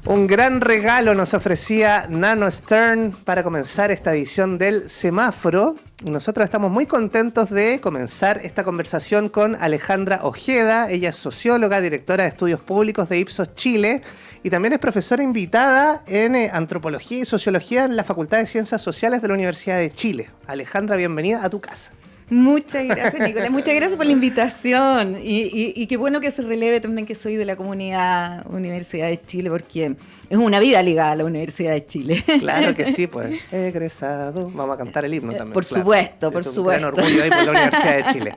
Un gran regalo nos ofrecía Nano Stern para comenzar esta edición del Semáforo. Nosotros estamos muy contentos de comenzar esta conversación con Alejandra Ojeda. Ella es socióloga, directora de estudios públicos de Ipsos Chile y también es profesora invitada en antropología y sociología en la Facultad de Ciencias Sociales de la Universidad de Chile. Alejandra, bienvenida a tu casa. Muchas gracias, Nicolás. Muchas gracias por la invitación. Y qué bueno que se releve también que soy de la comunidad Universidad de Chile, porque es una vida ligada a la Universidad de Chile. Claro que sí, pues. Egresado. Vamos a cantar el himno también. Por supuesto, por supuesto. Un gran orgullo ahí por la Universidad de Chile.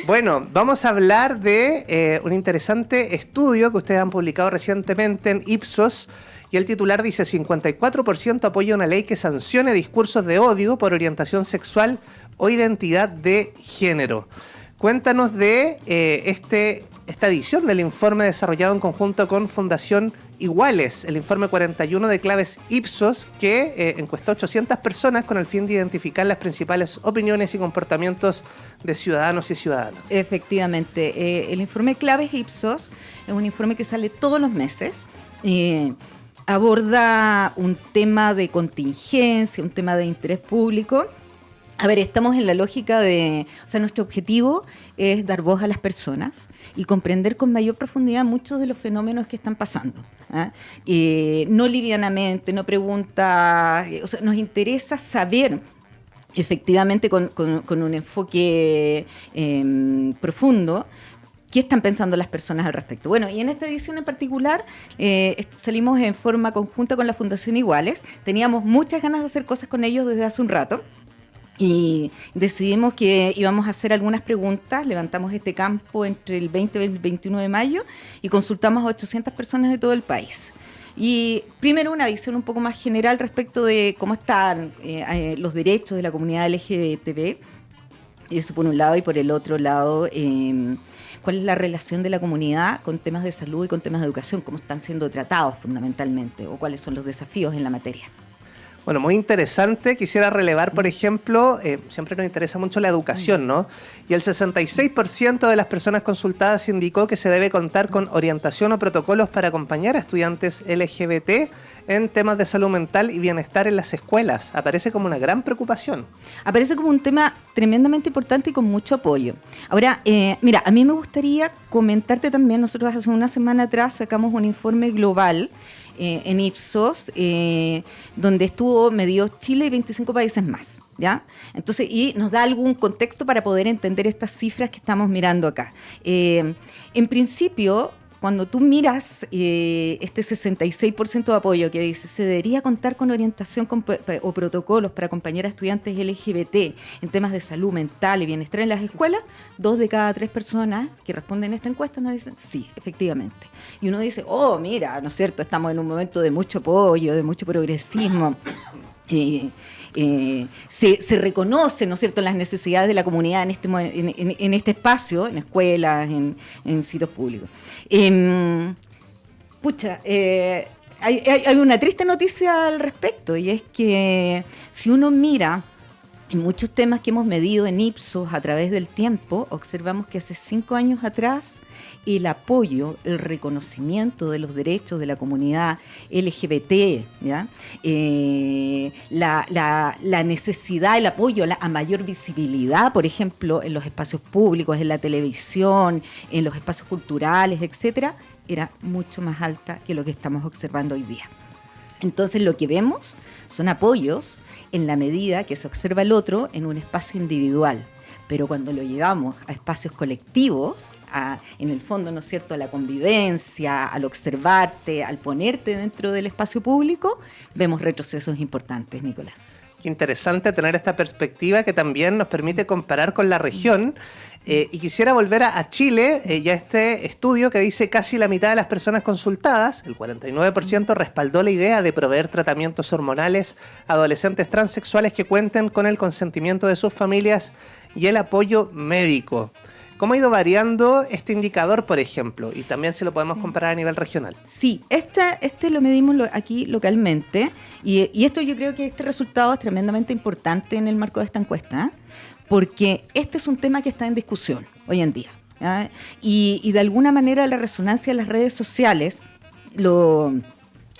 Bueno, vamos a hablar de un interesante estudio que ustedes han publicado recientemente en Ipsos. Y el titular dice: 54% apoya una ley que sancione discursos de odio por orientación sexual o identidad de género. Cuéntanos de esta edición del informe desarrollado en conjunto con Fundación Iguales, el informe 41 de claves Ipsos, que encuestó a 800 personas con el fin de identificar las principales opiniones y comportamientos de ciudadanos y ciudadanas. Efectivamente, el informe claves Ipsos es un informe que sale todos los meses. Aborda un tema de contingencia, un tema de interés público. A ver, estamos en la lógica de, o sea, nuestro objetivo es dar voz a las personas y comprender con mayor profundidad muchos de los fenómenos que están pasando. No livianamente, no preguntas, o sea, nos interesa saber efectivamente con un enfoque profundo qué están pensando las personas al respecto. Bueno, y en esta edición en particular salimos en forma conjunta con la Fundación Iguales. Teníamos muchas ganas de hacer cosas con ellos desde hace un rato. Y decidimos que íbamos a hacer algunas preguntas, levantamos este campo entre el 20 y el 21 de mayo y consultamos a 800 personas de todo el país. Y primero una visión un poco más general respecto de cómo están los derechos de la comunidad LGBTB, y eso por un lado, y por el otro lado, cuál es la relación de la comunidad con temas de salud y con temas de educación, cómo están siendo tratados fundamentalmente, o cuáles son los desafíos en la materia. Bueno, muy interesante. Quisiera relevar, por ejemplo, siempre nos interesa mucho la educación, ¿no? Y el 66% de las personas consultadas indicó que se debe contar con orientación o protocolos para acompañar a estudiantes LGBT en temas de salud mental y bienestar en las escuelas. Aparece como una gran preocupación. Aparece como un tema tremendamente importante y con mucho apoyo. Ahora, mira, a mí me gustaría comentarte también, nosotros hace una semana atrás sacamos un informe global en Ipsos, donde estuvo medido Chile y 25 países más, ¿ya? Entonces, y nos da algún contexto para poder entender estas cifras que estamos mirando acá. En principio, cuando tú miras este 66% de apoyo que dice se debería contar con orientación o protocolos para acompañar a estudiantes LGBT en temas de salud mental y bienestar en las escuelas, 2 de cada 3 personas que responden a esta encuesta nos dicen sí, efectivamente. Y uno dice, oh, mira, ¿no es cierto? Estamos en un momento de mucho apoyo, de mucho progresismo. Se reconoce, ¿no es cierto?, las necesidades de la comunidad en este espacio, en escuelas, en sitios públicos. Hay una triste noticia al respecto, y es que si uno mira en muchos temas que hemos medido en Ipsos a través del tiempo, observamos que hace 5 años atrás el apoyo, el reconocimiento de los derechos de la comunidad LGBT, ¿ya? La necesidad, el apoyo a mayor visibilidad, por ejemplo, en los espacios públicos, en la televisión, en los espacios culturales, etcétera, era mucho más alta que lo que estamos observando hoy día. Entonces, lo que vemos son apoyos en la medida que se observa el otro en un espacio individual. Pero cuando lo llevamos a espacios colectivos, en el fondo, ¿no es cierto?, a la convivencia, al observarte, al ponerte dentro del espacio público, vemos retrocesos importantes, Nicolás. Qué interesante tener esta perspectiva que también nos permite comparar con la región. Y quisiera volver a Chile y a este estudio que dice casi la mitad de las personas consultadas, el 49%, respaldó la idea de proveer tratamientos hormonales a adolescentes transexuales que cuenten con el consentimiento de sus familias y el apoyo médico. ¿Cómo ha ido variando este indicador, por ejemplo? Y también si lo podemos comparar a nivel regional. Sí, este lo medimos aquí localmente y esto yo creo que este resultado es tremendamente importante en el marco de esta encuesta, porque este es un tema que está en discusión hoy en día. Y de alguna manera la resonancia de las redes sociales lo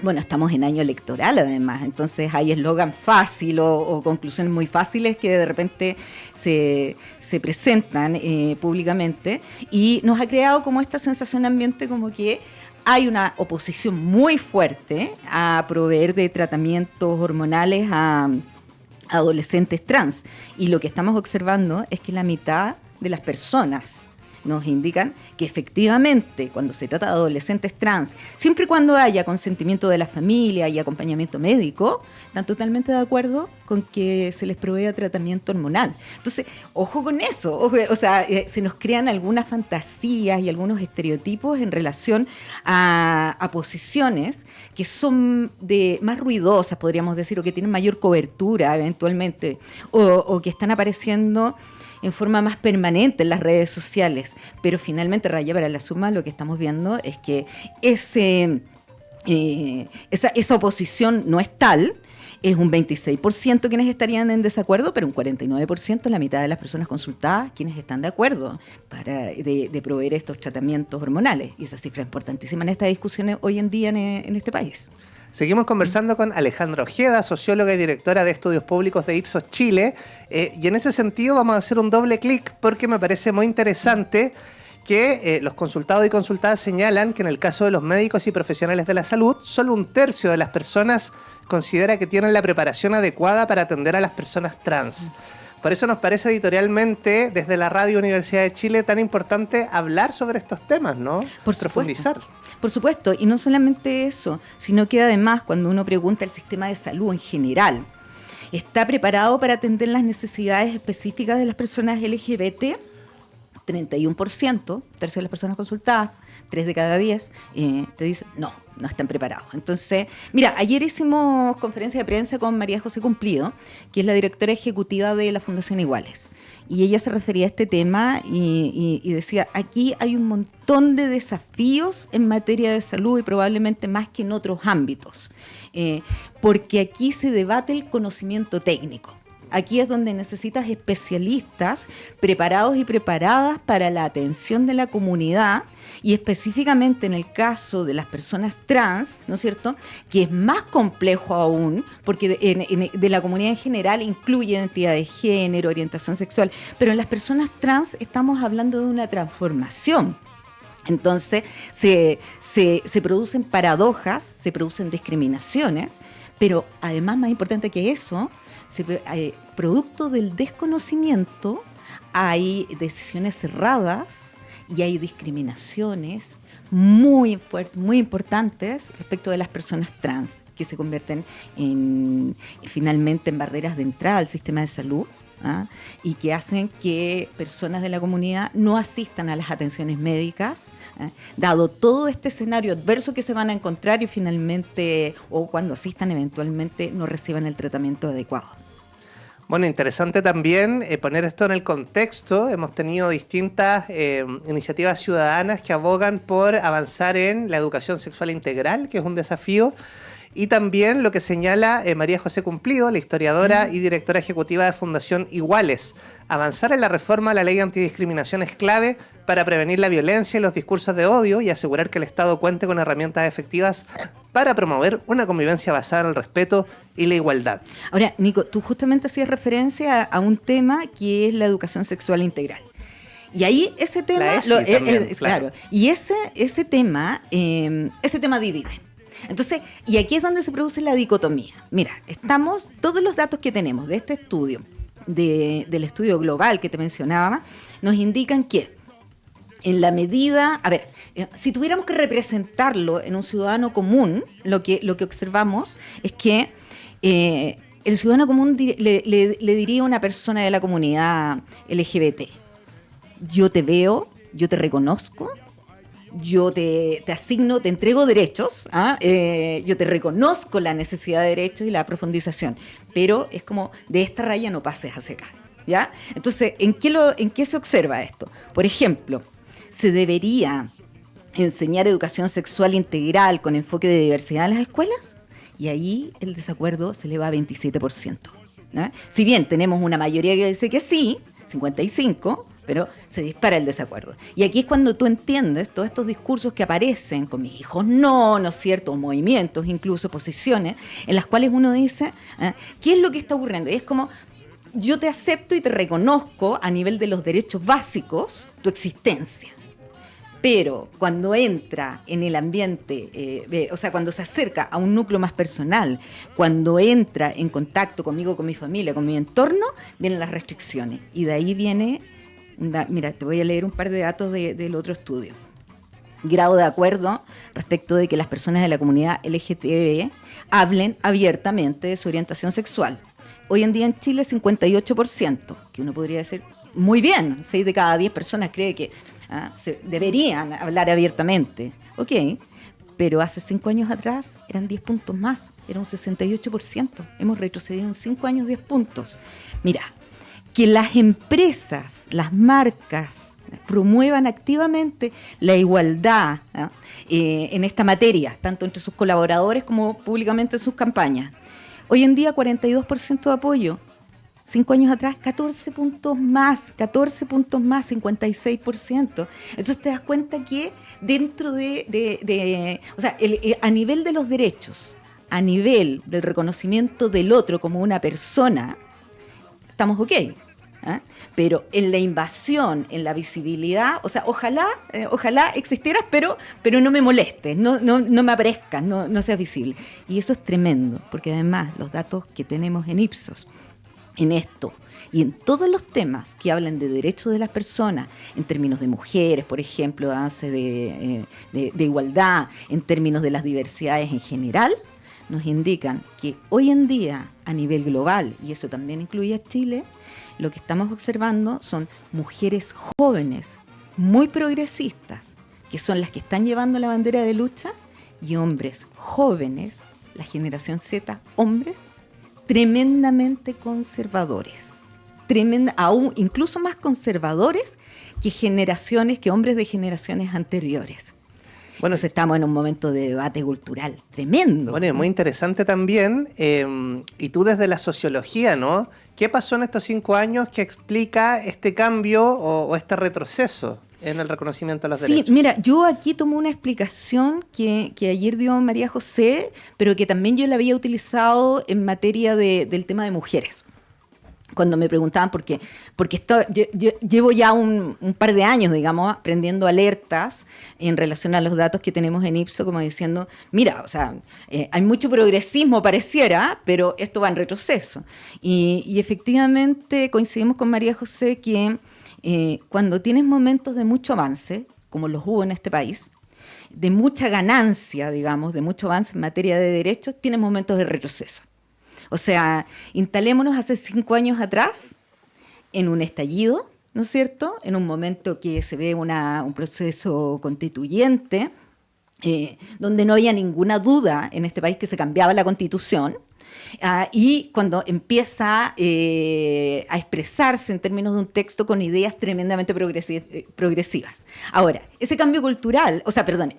Bueno, estamos en año electoral además, entonces hay eslogan fácil o conclusiones muy fáciles que de repente se presentan públicamente y nos ha creado como esta sensación de ambiente como que hay una oposición muy fuerte a proveer de tratamientos hormonales a adolescentes trans. Y lo que estamos observando es que la mitad de las personas nos indican que efectivamente cuando se trata de adolescentes trans, siempre y cuando haya consentimiento de la familia y acompañamiento médico, están totalmente de acuerdo con que se les provea tratamiento hormonal. Entonces, ojo con eso, o sea, se nos crean algunas fantasías y algunos estereotipos en relación a posiciones que son más ruidosas, podríamos decir, o que tienen mayor cobertura eventualmente, o que están apareciendo en forma más permanente en las redes sociales, pero finalmente, raya para la suma, lo que estamos viendo es que esa oposición no es tal, es un 26% quienes estarían en desacuerdo, pero un 49%, la mitad de las personas consultadas, quienes están de acuerdo de proveer estos tratamientos hormonales, y esa cifra es importantísima en estas discusiones hoy en día en este país. Seguimos conversando con Alejandra Ojeda, socióloga y directora de estudios públicos de Ipsos Chile, y en ese sentido vamos a hacer un doble clic porque me parece muy interesante que los consultados y consultadas señalan que en el caso de los médicos y profesionales de la salud, solo 1/3 de las personas considera que tienen la preparación adecuada para atender a las personas trans. Por eso nos parece editorialmente, desde la Radio Universidad de Chile, tan importante hablar sobre estos temas, ¿no? Profundizar. Por supuesto, y no solamente eso, sino que además cuando uno pregunta al sistema de salud en general, ¿está preparado para atender las necesidades específicas de las personas LGBT? 31%, tercio de las personas consultadas, 3 de cada 10, te dicen no están preparados. Entonces, mira, ayer hicimos conferencia de prensa con María José Cumplido, que es la directora ejecutiva de la Fundación Iguales. Y ella se refería a este tema y decía, aquí hay un montón de desafíos en materia de salud y probablemente más que en otros ámbitos, porque aquí se debate el conocimiento técnico. Aquí es donde necesitas especialistas preparados y preparadas para la atención de la comunidad y específicamente en el caso de las personas trans, ¿no es cierto?, que es más complejo aún, porque de la comunidad en general incluye identidad de género, orientación sexual, pero en las personas trans estamos hablando de una transformación. Entonces se producen paradojas, se producen discriminaciones, pero además, más importante que eso, producto del desconocimiento hay decisiones cerradas y hay discriminaciones muy fuertes, muy importantes respecto de las personas trans, que se convierten finalmente en barreras de entrada al sistema de salud, y que hacen que personas de la comunidad no asistan a las atenciones médicas, dado todo este escenario adverso que se van a encontrar y finalmente, o cuando asistan eventualmente, no reciban el tratamiento adecuado. Bueno, interesante también poner esto en el contexto. Hemos tenido distintas iniciativas ciudadanas que abogan por avanzar en la educación sexual integral, que es un desafío. Y también lo que señala María José Cumplido, la historiadora y directora ejecutiva de Fundación Iguales. Avanzar en la reforma a la ley antidiscriminación es clave para prevenir la violencia y los discursos de odio y asegurar que el Estado cuente con herramientas efectivas para promover una convivencia basada en el respeto y la igualdad. Ahora, Nico, tú justamente hacías referencia a un tema que es la educación sexual integral. Y ahí ese tema, claro. Y ese tema divide. Entonces, y aquí es donde se produce la dicotomía. Mira, todos los datos que tenemos de este estudio, del estudio global que te mencionaba, nos indican que en la medida, si tuviéramos que representarlo en un ciudadano común, lo que observamos es que el ciudadano común le diría a una persona de la comunidad LGBT, yo te veo, yo te reconozco, yo te asigno, te entrego derechos, yo te reconozco la necesidad de derechos y la profundización, pero es como de esta raya no pases hacia acá, ¿ya? Entonces, ¿en qué se observa esto? Por ejemplo, se debería enseñar educación sexual integral con enfoque de diversidad en las escuelas, y ahí el desacuerdo se eleva a 27%. ¿No? Si bien tenemos una mayoría que dice que sí, 55%, pero se dispara el desacuerdo. Y aquí es cuando tú entiendes todos estos discursos que aparecen con mis hijos no es cierto, movimientos, incluso posiciones, en las cuales uno dice, ¿qué es lo que está ocurriendo? Y es como, yo te acepto y te reconozco a nivel de los derechos básicos tu existencia. Pero cuando entra en el ambiente, o sea, cuando se acerca a un núcleo más personal, cuando entra en contacto conmigo, con mi familia, con mi entorno, vienen las restricciones. Y de ahí viene, mira, te voy a leer un par de datos del otro estudio. Grado de acuerdo respecto de que las personas de la comunidad LGTB hablen abiertamente de su orientación sexual. Hoy en día en Chile 58%, que uno podría decir muy bien, 6 de cada 10 personas cree que deberían hablar abiertamente. Ok, pero hace 5 años atrás eran 10 puntos más, era un 68%. Hemos retrocedido en 5 años 10 puntos. Mira, que las empresas, las marcas promuevan activamente la igualdad en esta materia, tanto entre sus colaboradores como públicamente en sus campañas. Hoy en día 42% de apoyo. 5 años atrás, 14 puntos más, 56%. Entonces te das cuenta que dentro o sea, a nivel de los derechos, a nivel del reconocimiento del otro como una persona, estamos ok. Pero en la invasión, en la visibilidad, o sea, ojalá existieras, pero no me molestes, no me aparezcas, no seas visible. Y eso es tremendo, porque además los datos que tenemos en Ipsos, en esto y en todos los temas que hablan de derechos de las personas, en términos de mujeres, por ejemplo, de igualdad, en términos de las diversidades en general, nos indican que hoy en día, a nivel global, y eso también incluye a Chile, lo que estamos observando son mujeres jóvenes, muy progresistas, que son las que están llevando la bandera de lucha, y hombres jóvenes, la generación Z, hombres, tremendamente conservadores, aún incluso más conservadores que hombres de generaciones anteriores. Bueno, entonces estamos en un momento de debate cultural tremendo. Bueno, y muy interesante también, y tú desde la sociología, ¿no? ¿Qué pasó en estos 5 años que explica este cambio o este retroceso en el reconocimiento de los derechos? Sí, mira, yo aquí tomo una explicación que ayer dio María José, pero que también yo la había utilizado en materia del tema de mujeres. Cuando me preguntaban porque yo llevo ya un par de años, digamos, prendiendo alertas en relación a los datos que tenemos en Ipsos, como diciendo, mira, o sea, hay mucho progresismo pareciera, pero esto va en retroceso. Y efectivamente coincidimos con María José que cuando tienes momentos de mucho avance, como los hubo en este país, de mucha ganancia, digamos, de mucho avance en materia de derechos, tienes momentos de retroceso. O sea, instalémonos hace 5 años atrás en un estallido, ¿no es cierto? En un momento que se ve un proceso constituyente, donde no había ninguna duda en este país que se cambiaba la Constitución, y cuando empieza a expresarse en términos de un texto con ideas tremendamente progresivas. Ahora, ese cambio cultural,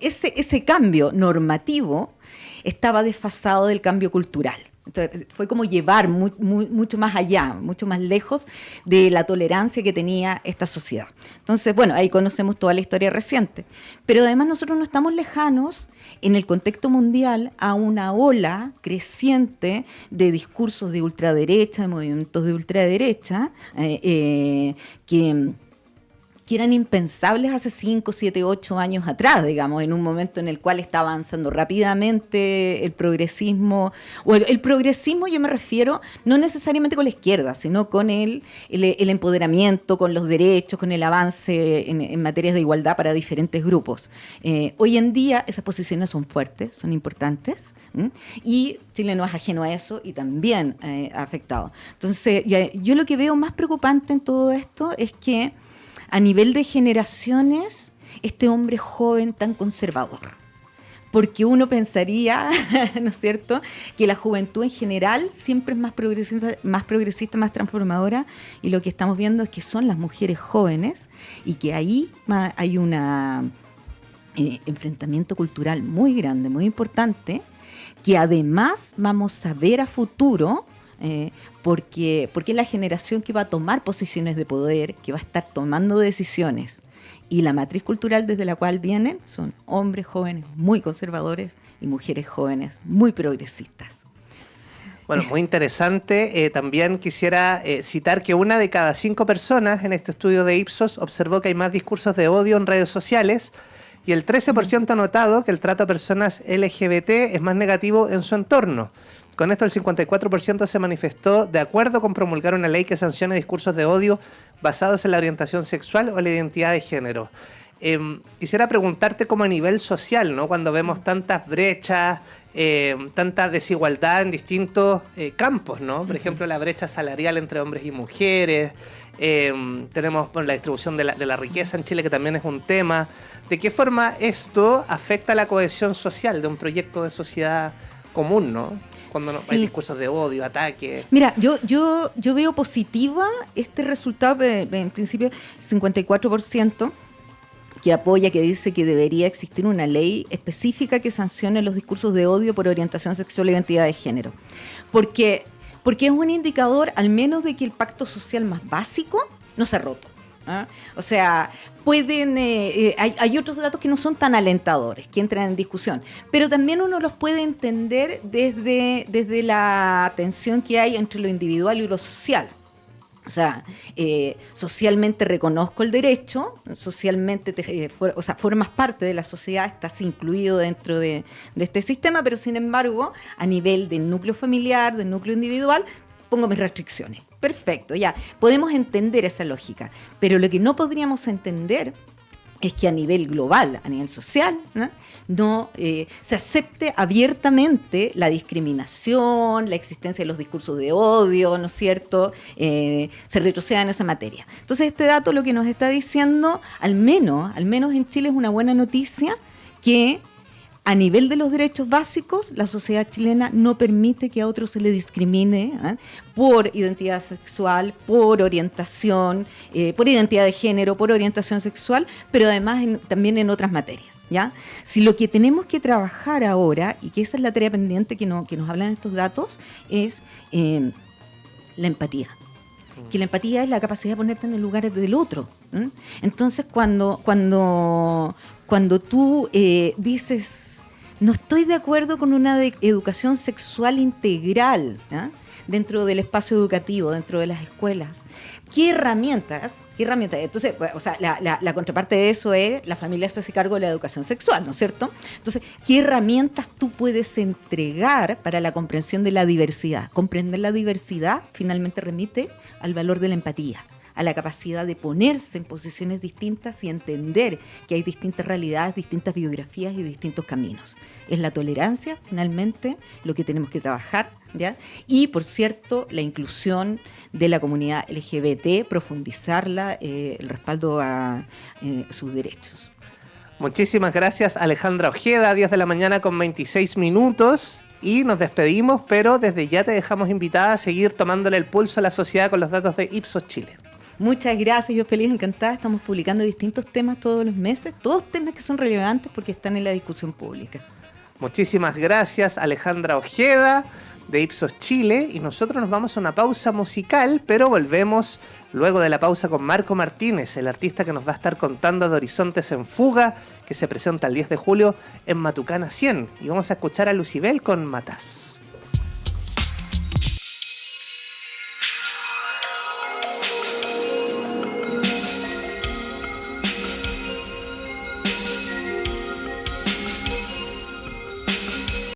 ese cambio normativo estaba desfasado del cambio cultural. Entonces, fue como llevar mucho más allá, mucho más lejos de la tolerancia que tenía esta sociedad. Entonces, bueno, ahí conocemos toda la historia reciente. Pero además nosotros no estamos lejanos en el contexto mundial a una ola creciente de discursos de ultraderecha, de movimientos de ultraderecha, que eran impensables hace 5, 7, 8 años atrás, digamos, en un momento en el cual está avanzando rápidamente el progresismo. O el progresismo yo me refiero no necesariamente con la izquierda, sino con el empoderamiento, con los derechos, con el avance en materias de igualdad para diferentes grupos. Hoy en día esas posiciones son fuertes, son importantes, y Chile no es ajeno a eso y también ha afectado. Entonces, yo lo que veo más preocupante en todo esto es que a nivel de generaciones, este hombre joven tan conservador. Porque uno pensaría, ¿no es cierto?, que la juventud en general siempre es más progresista, más transformadora, y lo que estamos viendo es que son las mujeres jóvenes y que ahí hay un enfrentamiento cultural muy grande, muy importante, que además vamos a ver a futuro porque es la generación que va a tomar posiciones de poder, que va a estar tomando decisiones. Y la matriz cultural desde la cual vienen son hombres jóvenes muy conservadores y mujeres jóvenes muy progresistas. Bueno, muy interesante. También quisiera citar que 1 de cada 5 personas en este estudio de Ipsos observó que hay más discursos de odio en redes sociales y el 13% ha notado que el trato a personas LGBT es más negativo en su entorno. Con esto el 54% se manifestó de acuerdo con promulgar una ley que sancione discursos de odio basados en la orientación sexual o la identidad de género. Quisiera preguntarte como a nivel social, ¿no? Cuando vemos tantas brechas, tanta desigualdad en distintos campos, ¿no? Por ejemplo, la brecha salarial entre hombres y mujeres, tenemos la distribución de la riqueza en Chile, que también es un tema. ¿De qué forma esto afecta la cohesión social de un proyecto de sociedad común, ¿no? Cuando hay discursos de odio, ataques. Mira, yo veo positiva este resultado, en principio 54%, que apoya, que dice que debería existir una ley específica que sancione los discursos de odio por orientación sexual e identidad de género. Porque es un indicador al menos de que el pacto social más básico no se ha roto. ¿Ah? O sea, hay otros datos que no son tan alentadores, que entran en discusión, pero también uno los puede entender desde la tensión que hay entre lo individual y lo social. O sea, socialmente reconozco el derecho, socialmente formas parte de la sociedad, estás incluido dentro de este sistema, pero sin embargo, a nivel del núcleo familiar, del núcleo individual, pongo mis restricciones. Perfecto, ya, podemos entender esa lógica, pero lo que no podríamos entender es que a nivel global, a nivel social, no se acepte abiertamente la discriminación, la existencia de los discursos de odio, ¿no es cierto? Se retroceda en esa materia. Entonces, este dato lo que nos está diciendo, al menos en Chile, es una buena noticia, que a nivel de los derechos básicos, la sociedad chilena no permite que a otros se le discrimine por identidad sexual, por orientación, por identidad de género, por orientación sexual, pero además también en otras materias, ¿ya? Si lo que tenemos que trabajar ahora, y que esa es la tarea pendiente que nos hablan estos datos, es la empatía. Que la empatía es la capacidad de ponerte en el lugar del otro. Entonces, cuando tú dices, no estoy de acuerdo con una educación sexual integral dentro del espacio educativo, dentro de las escuelas, ¿qué herramientas? Entonces, o sea, la contraparte de eso es la familia se hace cargo de la educación sexual, ¿no es cierto? Entonces, ¿qué herramientas tú puedes entregar para la comprensión de la diversidad? Comprender la diversidad finalmente remite al valor de la empatía, a la capacidad de ponerse en posiciones distintas y entender que hay distintas realidades, distintas biografías y distintos caminos. Es la tolerancia, finalmente, lo que tenemos que trabajar, ¿ya? Y, por cierto, la inclusión de la comunidad LGBT, profundizarla, el respaldo a sus derechos. Muchísimas gracias, Alejandra Ojeda, 10 de la mañana con 26 minutos. Y nos despedimos, pero desde ya te dejamos invitada a seguir tomándole el pulso a la sociedad con los datos de Ipsos Chile. Muchas gracias, yo feliz, encantada. Estamos publicando distintos temas todos los meses, todos temas que son relevantes porque están en la discusión pública. Muchísimas gracias, Alejandra Ojeda, de Ipsos Chile. Y nosotros nos vamos a una pausa musical, pero volvemos luego de la pausa con Marco Martínez, el artista que nos va a estar contando de Horizontes en Fuga, que se presenta el 10 de julio en Matucana 100. Y vamos a escuchar a Lucibel con Matás.